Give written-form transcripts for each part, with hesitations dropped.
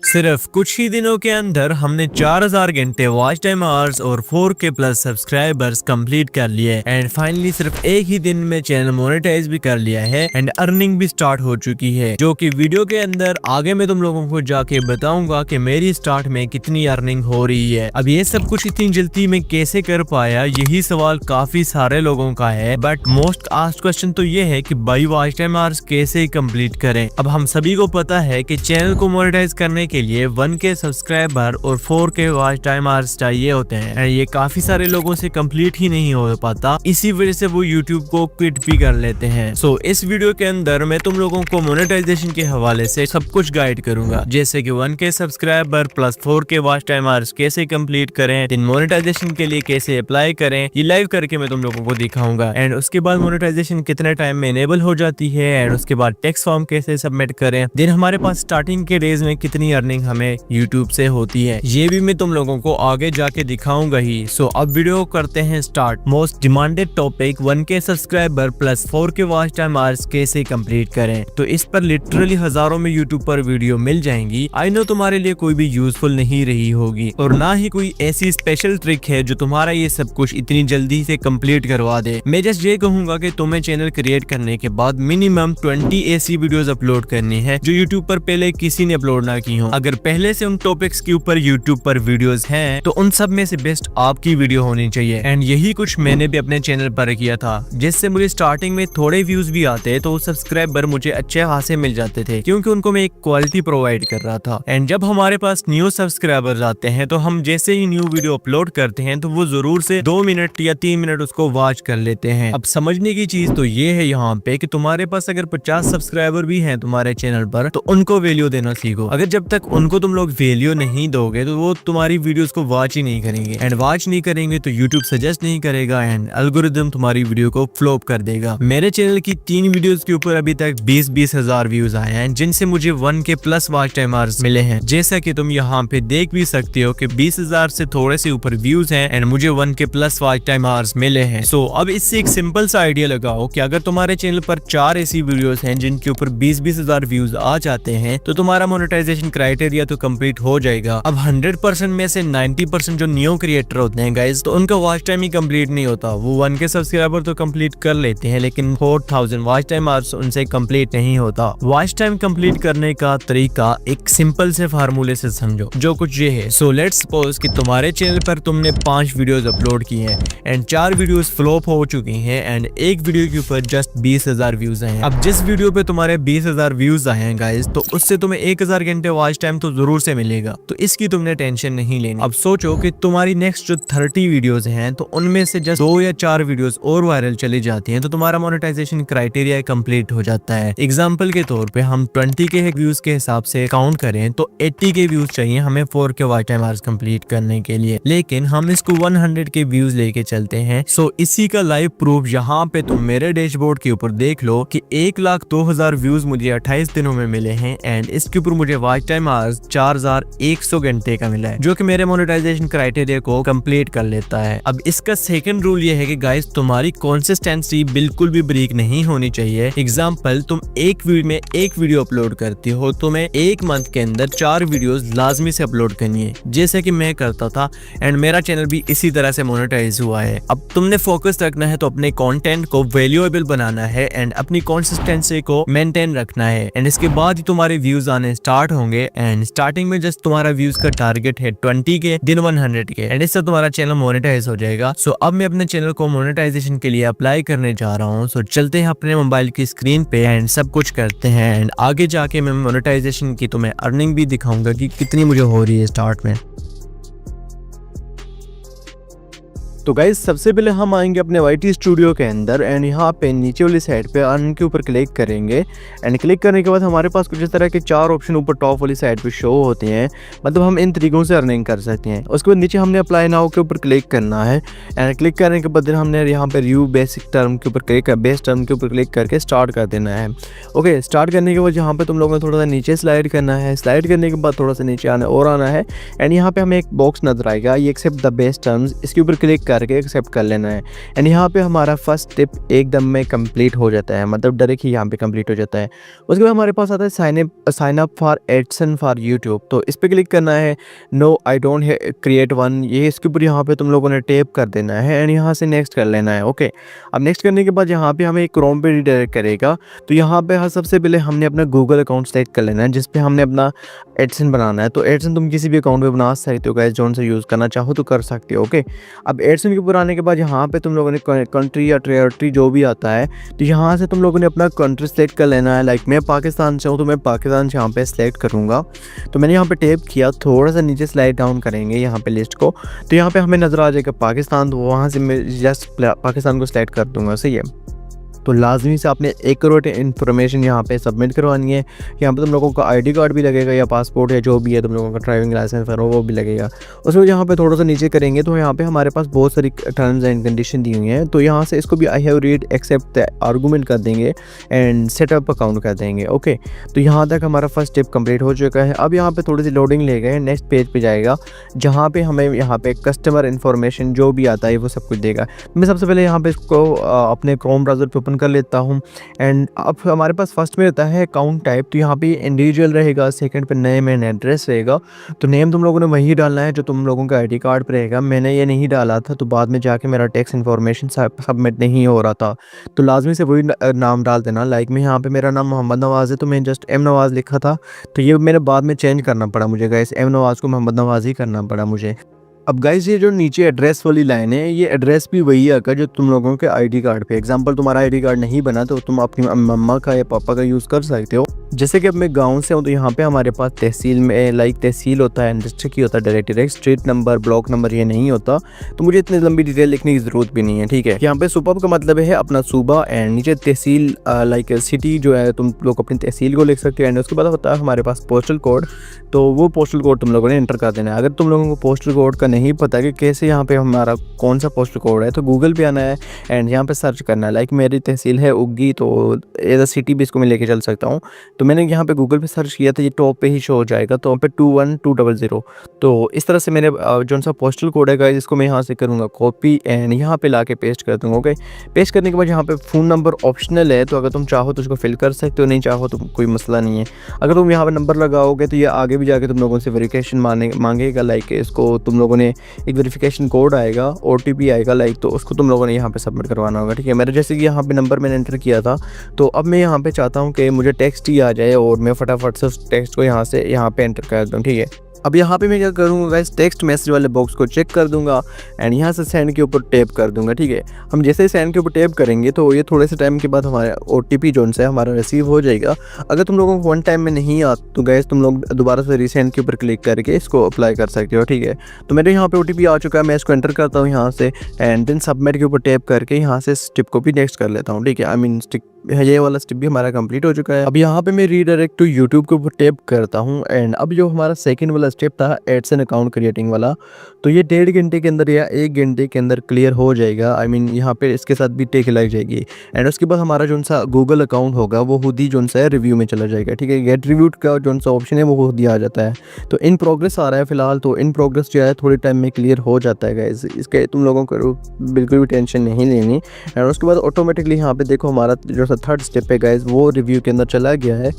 सिर्फ कुछ ही दिनों के अंदर हमने 4000 घंटे वॉच टाइम आवर्स और 4K प्लस सब्सक्राइबर्स कंप्लीट कर लिए एंड फाइनली सिर्फ एक ही दिन में चैनल मोनेटाइज भी कर लिया है एंड अर्निंग भी स्टार्ट हो चुकी है, जो कि वीडियो के अंदर आगे मैं तुम लोगों को जाके बताऊंगा कि मेरी स्टार्ट में कितनी अर्निंग हो रही है। अब ये सब कुछ इतनी जल्दी में कैसे कर पाया, यही सवाल काफी सारे लोगों का है, बट मोस्ट आस्क्ड क्वेश्चन तो ये है कि भाई वॉच टाइम आवर्स कैसे कंप्लीट करें। अब हम सभी को पता है कि चैनल को मोनेटाइज करने के लिए 1K सब्सक्राइबर और 4K वॉच टाइम आवर्स चाहिए होते हैं। ये काफी सारे लोगों से कंप्लीट ही नहीं हो पाता, इसी वजह से वो YouTube को क्विट भी कर लेते हैं। सो इस वीडियो के अंदर मैं तुम लोगों को मोनेटाइजेशन के हवाले से सब कुछ गाइड करूंगा, जैसे कि 1K subscriber plus 4K watch time hours कैसे कंप्लीट करें, दिन मोनेटाइजेशन के लिए कैसे अप्लाई करें, ये लाइव करके मैं तुम लोगों को दिखाऊंगा। एंड उसके बाद मोनेटाइजेशन कितने टाइम में इनेबल हो जाती है एंड उसके बाद टेक्स्ट फॉर्म कैसे सबमिट करें, दिन हमारे पास स्टार्टिंग के डेज में कितनी अर्निंग हमें YouTube से होती है, ये भी मैं तुम लोगों को आगे जाके दिखाऊंगा ही। सो अब वीडियो करते हैं start. Most demanded topic 1K subscriber plus 4K watch time hours कैसे कंप्लीट करें। तो इस पर लिटरली हजारों में YouTube पर वीडियो मिल जाएंगी। आई नो तुम्हारे लिए कोई भी यूजफुल नहीं रही होगी और ना ही कोई ऐसी स्पेशल ट्रिक है जो तुम्हारा ये सब कुछ इतनी जल्दी से कंप्लीट करवा दे। मैं जस्ट ये कहूंगा कि तुम्हें चैनल क्रिएट करने के बाद मिनिमम 20 ऐसी वीडियोस अपलोड करनी है जो YouTube पर पहले किसी ने अपलोड ना की हो। अगर पहले से उन टॉपिक्स के ऊपर YouTube पर वीडियोस हैं तो उन सब में से बेस्ट आपकी वीडियो होनी चाहिए। एंड यही कुछ मैंने भी अपने चैनल पर किया था, जिससे मुझे स्टार्टिंग में थोड़े व्यूज भी आते तो सब्सक्राइबर मुझे अच्छे खासे मिल जाते थे, क्योंकि उनको मैं एक क्वालिटी प्रोवाइड कर रहा था। एंड जब हमारे पास न्यू सब्सक्राइबर्स आते हैं तो हम जैसे ही न्यू वीडियो अपलोड करते हैं तो वो जरूर से 2 मिनट या 3 मिनट उसको वॉच कर लेते हैं। अब समझने की चीज तो ये है यहाँ पे कि तुम्हारे पास अगर 50 सब्सक्राइबर भी हैं तुम्हारे चैनल पर तो उनको वैल्यू देना सीखो। अगर जब तक उनको तुम लोग वैल्यू नहीं दोगे तो वो तुम्हारी वीडियोस को वॉच ही नहीं करेंगे, एंड वॉच नहीं करेंगे तो YouTube सजेस्ट नहीं करेगा एंड एल्गोरिदम तुम्हारी वीडियो को फ्लॉप कर देगा। मेरे चैनल की 3 वीडियोस के ऊपर अभी तक 20-20 हजार व्यूज आए हैं, जिनसे मुझे 1K plus watch time hours मिले हैं। जैसा कि तुम यहाँ पे देख भी सकते हो कि 20,000 से थोड़े से ऊपर व्यूज हैं एंड मुझे 1K plus watch time hours मिले हैं। सो अब इससे एक सिंपल सा आइडिया लगाओ कि अगर तुम्हारे चैनल पर 4 ऐसी वीडियोस हैं जिनके ऊपर 20-20 हजार व्यूज आ जाते हैं तो तुम्हारा मोनेटाइजेशन क्राइटेरिया तो कंप्लीट हो जाएगा। अब 100% में से 90% जो न्यू क्रिएटर होते हैं गाइज, तो उनका वॉच टाइम ही कंप्लीट नहीं होता। वो 1K सब्सक्राइबर तो कंप्लीट कर लेते हैं लेकिन 4000 वॉच टाइम आवर्स उनसे कंप्लीट नहीं होता। वॉच टाइम कंप्लीट करने का तरीका एक सिंपल से फार्मूले से समझो, जो कुछ ये है। सो लेट्स सपोज कि तुम्हारे चैनल पर तुमने 5 वीडियोस अपलोड की हैं एंड 4 वीडियोस फ्लॉप हो चुकी हैं एंड एक वीडियो के ऊपर जस्ट 20,000 व्यूज आए हैं। अब जिस वीडियो पे तुम्हारे 20,000 व्यूज आए हैं गाइज, तो उससे तुम्हें 1000 घंटे वॉच टाइम तो जरूर से मिलेगा, तो इसकी तुमने टेंशन नहीं लेनी। अब सोचो कि तुम्हारी नेक्स्ट जो 30 वीडियोस हैं तो उनमें से जस्ट 2 या 4 वीडियोस और वायरल चली जाती हैं तो तुम्हारा मोनेटाइजेशन क्राइटेरिया कंप्लीट हो जाता है। एग्जांपल के तौर पे हम 20 के व्यूज के हिसाब से काउंट करें तो 80 के व्यूज चाहिए हमें 4K watch time hours complete करने के लिए, लेकिन हम इसको 100 के व्यूज लेके चलते हैं। सो इसी का लाइव प्रूफ यहाँ पे तुम मेरे डैशबोर्ड के ऊपर देख लो कि 1,02,000 व्यूज मुझे 28 दिनों में मिले हैं एंड इसके ऊपर मुझे वॉच टाइम आवर्स 4100 घंटे का मिला है, जो कि मेरे मोनेटाइजेशन क्राइटेरिया को कंप्लीट कर लेता है। अब इसका सेकंड रूल ये है कि गाइस तुम्हारी कंसिस्टेंसी बिल्कुल भी ब्रेक नहीं होनी चाहिए। एग्जांपल, तुम एक वीडियो अपलोड करती हो तो मैं एक मंथ के अंदर 4 वीडियोस लाजमी से अपलोड करनी है, जैसे कि मैं करता था एंड मेरा चैनल भी इसी तरह से मोनेटाइज हुआ है। अब तुमने फोकस रखना है तो अपने कंटेंट को वैल्यूएबल बनाना है एंड अपनी कंसिस्टेंसी को मेंटेन रखना है एंड इसके बाद ही तुम्हारे व्यूज आने स्टार्ट होंगे। एंड स्टार्टिंग में जस्ट तुम्हारा व्यूज का टारगेट है 20 के, दिन 100 के एंड इससे तुम्हारा चैनल मोनेटाइज हो जाएगा। सो अब मैं अपने चैनल को मोनेटाइजेशन के लिए अप्लाई करने जा रहा हूँ। सो चलते हैं अपने मोबाइल की स्क्रीन पे एंड सब कुछ करते हैं एंड आगे जाके मैं मोनेटाइजेशन की तुम्हें अर्निंग भी दिखाऊंगा कि कितनी मुझे हो रही है स्टार्ट में। तो गाइस सबसे पहले हम आएंगे अपने YT स्टूडियो के अंदर एंड यहाँ पे नीचे वाली साइड पे अर्न के ऊपर क्लिक करेंगे एंड क्लिक करने के बाद हमारे पास कुछ इस तरह के 4 ऑप्शन ऊपर टॉप वाली साइड पे शो होते हैं। मतलब हम इन तरीकों से अर्निंग कर सकते हैं। उसके बाद नीचे हमने अप्लाई नाउ के ऊपर क्लिक करना है एंड क्लिक करने के बाद हमने यहाँ पे रिव्यू बेसिक टर्म के ऊपर बेस्ट टर्म के ऊपर क्लिक करके स्टार्ट कर देना है। ओके, स्टार्ट करने के बाद यहाँ पे तुम लोगों ने थोड़ा सा नीचे स्लाइड करना है। स्लाइड करने के बाद थोड़ा सा नीचे आना है एंड यहाँ पे हमें एक बॉक्स नजर आएगा, ये एक्सेप्ट द बेस्ट टर्म्स, इसके ऊपर क्लिक करके एक्सेप्ट कर लेना है। एंड यहाँ पे हमारा फर्स्ट स्टेप एकदम में कंप्लीट हो जाता है, मतलब डायरेक्ट ही यहाँ पे कंप्लीट हो जाता है। उसके बाद हमारे पास आता है sign up for AdSense for YouTube. तो इस पर क्लिक करना है, no I don't create one, ये इसके ऊपर यहाँ पे तुम लोगों ने टैप कर देना है एंड यहाँ से नेक्स्ट कर लेना है। ओके, अब नेक्स्ट करने के बाद यहाँ पे हमें क्रोम पे रिडायरेक्ट करेगा। तो यहाँ पे सबसे पहले हमने अपना गूगल अकाउंट सेलेक्ट कर लेना है जिस पे हमने अपना एडसेंस बनाना है। तो एडसेंस तुम किसी भी अकाउंट पे बना सकते हो गाइस, जोन से यूज़ करना चाहो तो कर सकते हो। ओके, अब एडसेंस के ऊपर आने के बाद यहाँ पे तुम लोगों ने कंट्री या टेरिटरी जो भी आता है, तो यहाँ से तुम लोगों ने अपना कंट्री सेलेक्ट कर लेना है। लाइक मैं पाकिस्तान से हूँ तो मैं पाकिस्तान से यहाँ पे सेलेक्ट करूँगा। तो मैंने यहाँ पे टैप किया, थोड़ा सा नीचे स्लाइड डाउन करेंगे यहाँ पे लिस्ट को, तो यहाँ पे हमें नज़र आ जाएगा पाकिस्तान। तो वहाँ से मैं जस्ट पाकिस्तान को सेलेक्ट कर दूँगा। सही है, तो लाजमी से आपने एक्यूरेट इन्फॉर्मेशन यहाँ पे सबमिट करवानी है। यहाँ पे तुम लोगों का आईडी कार्ड भी लगेगा या पासपोर्ट या जो भी है तुम लोगों का ड्राइविंग लाइसेंस है वो भी लगेगा। उसको यहाँ पे थोड़ा सा नीचे करेंगे तो यहाँ पे हमारे पास बहुत सारी टर्म्स एंड कंडीशन दी हुई हैं। तो यहाँ से इसको भी I have read accept argument कर देंगे एंड सेटअप अकाउंट कर देंगे। ओके, तो यहाँ तक हमारा फर्स्ट स्टेप कंप्लीट हो चुका है। अब यहाँ पे थोड़ी सी लोडिंग ले गए, नेक्स्ट पेज पे जाएगा जहाँ पे हमें यहाँ पे कस्टमर इन्फॉर्मेशन जो भी आता है वो सब कुछ देगा। मैं सबसे पहले यहाँ पे इसको अपने क्रोम ब्राउज़र पे ओपन कर लेता हूँ। एंड अब हमारे पास फर्स्ट में रहता है अकाउंट टाइप, तो यहाँ पे इंडिविजुअल रहेगा, सेकंड पे नेम एंड एड्रेस रहेगा। तो नेम तुम लोगों ने वही डालना है जो तुम लोगों का आईडी कार्ड पर रहेगा। मैंने ये नहीं डाला था, तो बाद में जाके मेरा टैक्स इन्फॉर्मेशन सबमिट नहीं हो रहा था, तो लाजमी से वही नाम डाल देना। लाइक मैं यहाँ पे मेरा नाम मोहम्मद नवाज़ है तो मैं जस्ट एम नवाज़ लिखा था, तो ये मैंने बाद में चेंज करना पड़ा मुझे गाइस, एम नवाज़ को मोहम्मद नवाज़ ही करना पड़ा मुझे। अब गाइस ये जो नीचे एड्रेस वाली लाइन है, ये एड्रेस भी वही आकर जो तुम लोगों के आईडी कार्ड पे। एग्जांपल तुम्हारा आईडी कार्ड नहीं बना तो तुम अपनी मम्मा का या पापा का यूज़ कर सकते हो। जैसे कि अब मैं गांव से हूँ तो यहाँ पे हमारे पास तहसील में लाइक तहसील होता है, डिस्ट्रिक्ट ही होता है, direct street number block number ये नहीं होता, तो मुझे इतनी लंबी डिटेल लिखने की ज़रूरत भी नहीं है। ठीक है, यहाँ पे सूबा का मतलब है अपना सूबा एंड नीचे तहसील लाइक सिटी जो है तुम लोग अपनी तहसील को लिख सकते हो। एंड उसके बाद होता है हमारे पास पोस्टल कोड, तो वो पोस्टल कोड तुम लोगों ने एंटर कर देना है। अगर तुम लोगों को पोस्टल कोड का नहीं पता कि कैसे यहाँ पे हमारा कौन सा पोस्टल कोड है, तो गूगल पे आना है एंड यहाँ पे सर्च करना है। लाइक मेरी तहसील है उग्गी, तो एज अ सिटी भी इसको मैं लेके चल सकता हूँ। तो मैंने यहाँ पे गूगल पे सर्च किया था, ये टॉप पे ही शो हो जाएगा, तो वहाँ पे 21200। तो इस तरह से मेरे जो सा पोस्टल कोड है गाइस, इसको मैं यहाँ से करूँगा कॉपी एंड यहाँ पे ला के पेस्ट कर दूँगा। ओके, पेस्ट करने के बाद यहाँ पे फ़ोन नंबर ऑप्शनल है, तो अगर तुम चाहो तो उसको फिल कर सकते हो, नहीं चाहो तो कोई मसला नहीं है। अगर तुम यहाँ पे नंबर लगाओगे तो ये आगे भी जाके तुम लोगों से वेरिफिकेशन मांगेगा। लाइक इसको तुम लोगों ने एक वेरिफिकेशन कोड आएगा, OTP आएगा लाइक, तो उसको तुम लोगों ने यहाँ पे सबमिट करवाना होगा। ठीक है, मेरे जैसे कि यहाँ पे नंबर मैंने एंटर किया था, तो अब मैं यहाँ पे चाहता हूँ कि मुझे टेक्स्ट ही आ जाए और मैं फटाफट से उस टेक्स्ट को यहाँ से यहाँ पे एंटर कर दूँ। ठीक है, अब यहाँ पे मैं क्या करूँगा गाइस, टेक्स्ट मैसेज वाले बॉक्स को चेक कर दूंगा एंड यहाँ से सेंड के ऊपर टैप कर दूंगा। ठीक है, हम जैसे ही सेंड के ऊपर टैप करेंगे तो ये थोड़े से टाइम के बाद हमारा OTP जो है हमारा रिसीव हो जाएगा। अगर तुम लोगों को वन टाइम में नहीं आ तो गाइस तुम लोग दोबारा से रीसेंड के ऊपर क्लिक करके इसको अप्लाई कर सकते हो। ठीक है, तो मेरे यहाँ पे OTP आ चुका है, मैं इसको एंटर करता हूँ यहाँ से एंड देन सबमिट के ऊपर टैप करके यहाँ से स्टेप को भी नेक्स्ट कर लेता हूँ। ठीक है, आई मीन ये वाला स्टेप भी हमारा कंप्लीट हो चुका है। अब यहाँ पे मैं रीडायरेक्ट टू यूट्यूब के ऊपर टैप करता हूँ एंड अब जो हमारा सेकंड वाला स्टेप था एडसेंस अकाउंट क्रिएटिंग वाला, तो ये 1.5 घंटे के अंदर या 1 घंटे के अंदर क्लियर हो जाएगा। आई मीन यहाँ पे इसके साथ भी टेक लग जाएगी एंड उसके बाद हमारा जो सा गूगल अकाउंट होगा वो खुद ही जो सा है रिव्यू में चला जाएगा। ठीक है, गेट रिव्यूड का जो सा ऑप्शन है वो खुद ही आ जाता है। तो इन प्रोग्रेस आ रहा है फिलहाल, तो इन प्रोग्रेस जो है थोड़े टाइम में क्लियर हो जाता है गाइस, इसके तुम लोगों को बिल्कुल भी टेंशन नहीं लेनी। एंड उसके बाद ऑटोमेटिकली यहाँ पे देखो हमारा जो सा थर्ड स्टेप है गाइस वो रिव्यू के अंदर चला गया है।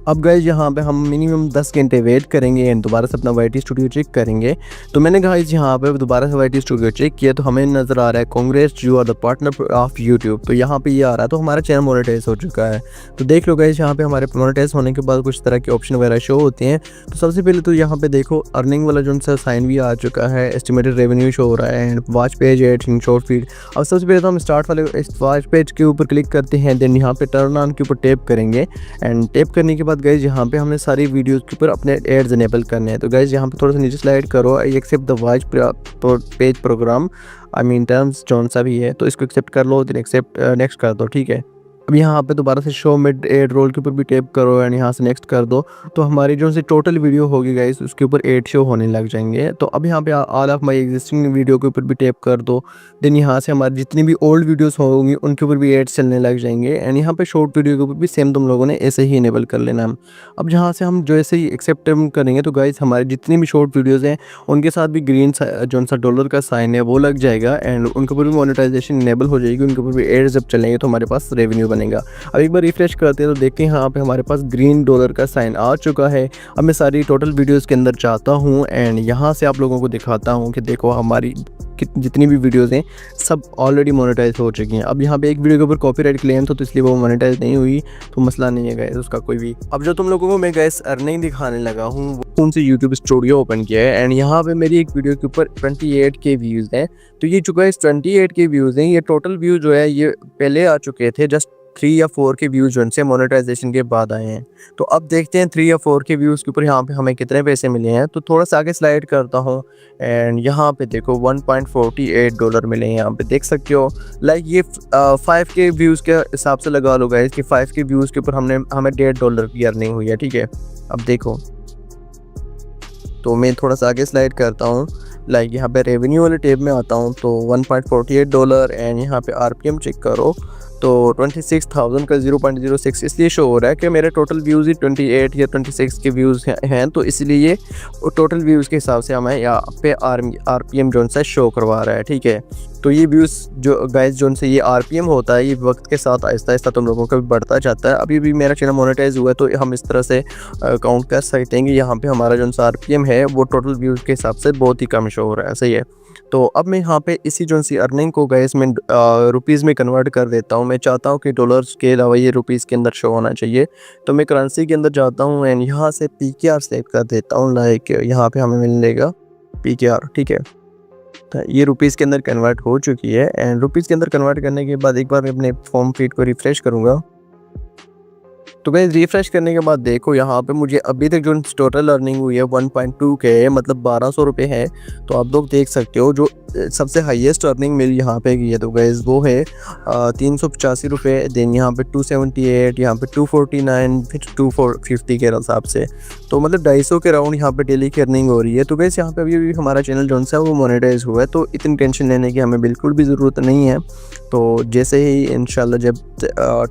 अब गाइस यहाँ पे हम मिनिमम 10 घंटे वेट करेंगे एंड दोबारा से अपना YT स्टूडियो चेक करेंगे। तो मैंने गाइस यहाँ पे दोबारा से YT स्टूडियो चेक किया तो हमें नज़र आ रहा है congrats you are the partner of YouTube. तो यहाँ पे ये आ रहा है, तो हमारा चैनल मोनेटाइज हो चुका है। तो देख लो गाइस यहाँ पे हमारे मोनेटाइज होने के बाद कुछ तरह के ऑप्शन वगैरह शो होते हैं। तो सबसे पहले तो यहाँ पे देखो अर्निंग वाला जो सा साइन भी आ चुका है, एस्टिमेटेड रेवेन्यू शो हो रहा है and watch page editing short feed. अब सबसे पहले तो हम स्टार्ट वाले इस वॉच पेज के ऊपर क्लिक करते हैं, देन यहाँ पे टर्न ऑन के ऊपर टैप करेंगे एंड टैप करने के बाद गाइस यहाँ पे हमने सारी वीडियोस के ऊपर अपने एड्स इनेबल करने हैं। तो गाइस यहाँ पे थोड़ा सा नीचे स्लाइड करो, I accept the watch page programme, I mean terms जौन सा भी है तो इसको एक्सेप्ट कर लो, देन एक्सेप्ट नेक्स्ट कर दो। ठीक है, अब यहाँ पे दोबारा से शो मिड एड रोल के ऊपर भी टैप करो एंड यहाँ से नेक्स्ट कर दो, तो हमारी जो सी टोटल वीडियो होगी गाइस उसके ऊपर एड शो होने लग जाएंगे। तो अब यहाँ पे all of my existing video के ऊपर भी टैप कर दो, देन यहाँ से हमारी जितनी भी ओल्ड वीडियोस होंगी उनके ऊपर भी एड्स चलने लग जाएंगे एंड यहाँ पे शॉर्ट वीडियो के ऊपर भी सेम तुम लोगों ने ऐसे ही इनेबल कर लेना है। अब जहाँ से हम जो ऐसे ही एक्सेप्ट करेंगे तो गाइस हमारी जितनी भी शॉर्ट वीडियोज़ हैं उनके साथ भी ग्रीन जो सा डॉलर का साइन है वो लग जाएगा एंड उनके ऊपर भी मोनेटाइजेशन इनेबल हो जाएगी, उनके ऊपर भी एड्स जब चलेंगे तो हमारे पास रेवेन्यू बनेगा। अब एक बार रिफ्रेश करते हैं तो देखते हैं यहाँ पे हमारे पास ग्रीन डॉलर का साइन आ चुका है। अब मैं सारी टोटल वीडियोस के अंदर जाता हूँ एंड यहाँ से आप लोगों को दिखाता हूँ कि देखो हमारी जितनी भी वीडियोस हैं सब ऑलरेडी मोनेटाइज हो चुकी हैं। अब यहाँ पे एक वीडियो के ऊपर कॉपीराइट क्लेम था तो इसलिए वो मोनेटाइज नहीं हुई, तो मसला नहीं है गाइस उसका कोई भी। अब जो तुम लोगों को मैं गाइस अर्निंग दिखाने लगा हूँ वो उनसे यूट्यूब स्टूडियो ओपन किया है एंड यहाँ पे मेरी एक वीडियो के ऊपर 28K व्यूज़ हैं। तो ये चुका है 28K व्यूज़ हैं। ये टोटल व्यू जो है ये पहले आ चुके थे, जस्ट 3 या 4 के व्यूज़ जो उनसे मोनेटाइजेशन के बाद आए हैं। तो अब देखते हैं 3 या 4 के व्यूज़ के ऊपर यहाँ पे हमें कितने पैसे मिले हैं। तो थोड़ा सा आगे स्लाइड करता हूँ एंड यहाँ पे देखो $1.48 मिले हैं, यहाँ पे देख सकते हो। लाइक ये 5 के व्यूज़ के हिसाब से लगा लो गाइस कि 5 के व्यूज़ के ऊपर हमें $1.5 की अर्निंग हुई है, ठीक है। अब देखो तो मैं थोड़ा सा आगे स्लाइड करता हूँ, लाइक यहाँ पे रेवेन्यू वाले टेब में आता हूँ तो $1.48 एंड यहाँ पे RPM चेक करो तो 26,000 का 0.06 इसलिए शो हो रहा है कि मेरे टोटल व्यूज़ ही 28 या 26 के व्यूज़ हैं, तो इसलिए टोटल व्यूज़ के हिसाब से हमें यहाँ पे RPM जो सा शो करवा रहा है, ठीक है। तो ये व्यूज़ जो गाइस जो से ये RPM होता है ये वक्त के साथ आहिस्ता आहिस्ता तुम लोगों का भी बढ़ता जाता है। अभी भी मेरा चैनल मोनेटाइज हुआ है तो हम इस तरह से काउंट कर सकते हैं कि यहाँ पे हमारा जो सा RPM है वो टोटल व्यूज़ के हिसाब से बहुत ही कम शो हो रहा है, सही है। तो अब मैं यहाँ पे इसी जो सी अर्निंग को गाइस मैं रुपीज़ में कन्वर्ट कर देता हूँ। मैं चाहता हूँ कि डॉलर्स के अलावा ये रुपीज़ के अंदर शो होना चाहिए, तो मैं करेंसी के अंदर जाता हूँ एंड यहाँ से PKR सेलेक्ट कर देता हूँ। लाइक यहाँ पे हमें मिलेगा PKR, ठीक है। तो ये रुपीज़ के अंदर कन्वर्ट हो चुकी है एंड रुपीज़ के अंदर कन्वर्ट करने के बाद एक बार मैं अपने फॉर्म फीड को रिफ़्रेश करूँगा। तो गाइस रिफ़्रेश करने के बाद देखो यहाँ पे मुझे अभी तक जो टोटल अर्निंग हुई है 1.2K है, मतलब 1200 रुपये है। तो आप लोग देख सकते हो जो सबसे हाईएस्ट अर्निंग मेरी यहाँ पे की है तो गाइस वो है 385 रुपये, देन यहाँ पे 278, यहाँ पे 249, फिर 250 के हिसाब से। तो मतलब 250 के राउंड यहाँ पे डेली की अर्निंग हो रही है। तो गाइस यहाँ पे अभी भी हमारा चैनल जो है वो मोनेटाइज हुआ है, तो इतनी टेंशन लेने की हमें बिल्कुल भी ज़रूरत नहीं है। तो जैसे ही इंशाल्लाह जब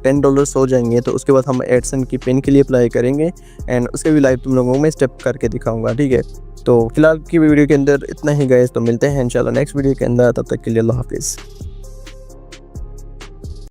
$10 हो जाएंगे तो उसके बाद हम एडसन की पिन के लिए अप्लाई करेंगे एंड उसके भी लाइव तुम लोगों को मैं स्टेप करके दिखाऊंगा, ठीक है। तो फिलहाल की वीडियो के अंदर इतना ही गाइस, तो मिलते हैं इंशाल्लाह नेक्स्ट वीडियो के अंदर, तब तक के लिए अल्लाह हाफिज़।